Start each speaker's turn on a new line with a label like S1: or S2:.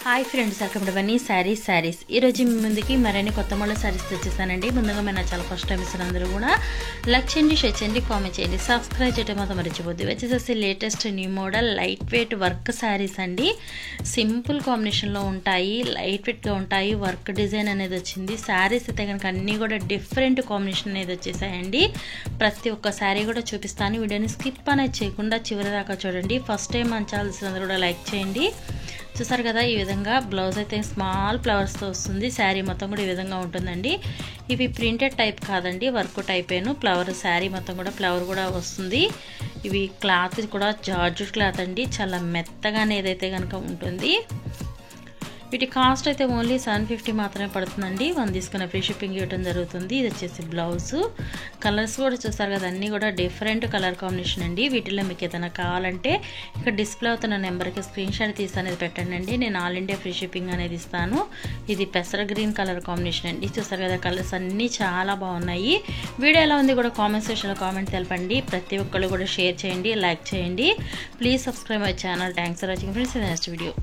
S1: Hi friends, welcome to Bunny saris. ఈరోజు మీ ముందుకి మరిన్ని కొత్త మోడల్ శారీస్ తెచ్చేసానండి. ముందుగా మన చాలా ఫస్ట్ టైం ఇస్తున్న అందరూ కూడా లైక్ చేయండి, షేర్ చేయండి, కామెంట్ చేయండి, సబ్స్క్రైబ్ చేయడం మాత్రం మర్చిపోద్ది. వచ్చేసేసి latest new model light weight work saris అండి. సింపుల్ కాంబినేషన్లో ఉంటాయి, లైట్ వెయిట్గా ఉంటాయి, వర్క్ డిజైన్ అనేది వచ్చింది. శారీస్ అయితే కనుక అన్నీ కూడా డిఫరెంట్ కాంబినేషన్ అనేది వచ్చేసాయండి. ప్రతి ఒక్క శారీ కూడా చూపిస్తాను. వీడియోని స్కిప్ అనేది చేయకుండా చివరి దాకా చూడండి. ఫస్ట్ టైం మన ఛానల్ అందరూ కూడా లైక్ చేయండి. చూసారు కదా, ఈ విధంగా బ్లౌజ్ అయితే స్మాల్ ఫ్లవర్స్తో వస్తుంది. శారీ మొత్తం కూడా ఈ విధంగా ఉంటుందండి. ఇవి ప్రింటెడ్ టైప్ కాదండి, వర్క్ టైపేను. ఫ్లవర్ శారీ మొత్తం కూడా ఫ్లవర్ కూడా వస్తుంది. ఇవి క్లాత్ కూడా జార్జెట్ క్లాత్ అండి, చాలా మెత్తగానే ఏదైతే కనుక ఉంటుంది. వీటి కాస్ట్ అయితే ఓన్లీ 750 మాత్రమే పడుతుందండి. 1 తీసుకున్న ఫ్రీ షిప్పింగ్ ఇవ్వడం జరుగుతుంది. ఇది వచ్చేసి బ్లౌజు. కలర్స్ కూడా చూస్తారు కదా, అన్నీ కూడా డిఫరెంట్ కలర్ కాంబినేషన్ అండి. వీటిలో మీకు ఏదైనా కావాలంటే ఇక్కడ డిస్ప్లే అవుతున్న నెంబర్కి స్క్రీన్ షాట్ తీసి అనేది పెట్టండి అండి. నేను ఆల్ ఇండియా ఫ్రీ షిప్పింగ్ అనేది ఇస్తాను. ఇది పెసర గ్రీన్ కలర్ కాంబినేషన్ అండి. చూస్తారు కదా, కలర్స్ అన్నీ చాలా బాగున్నాయి. వీడియో ఎలా ఉంది కూడా కామెంట్ సెక్షన్లో కామెంట్ తెలపండి. ప్రతి ఒక్కళ్ళు కూడా షేర్ చేయండి, లైక్ చేయండి. Please subscribe my channel. Thanks for watching friends. Next video.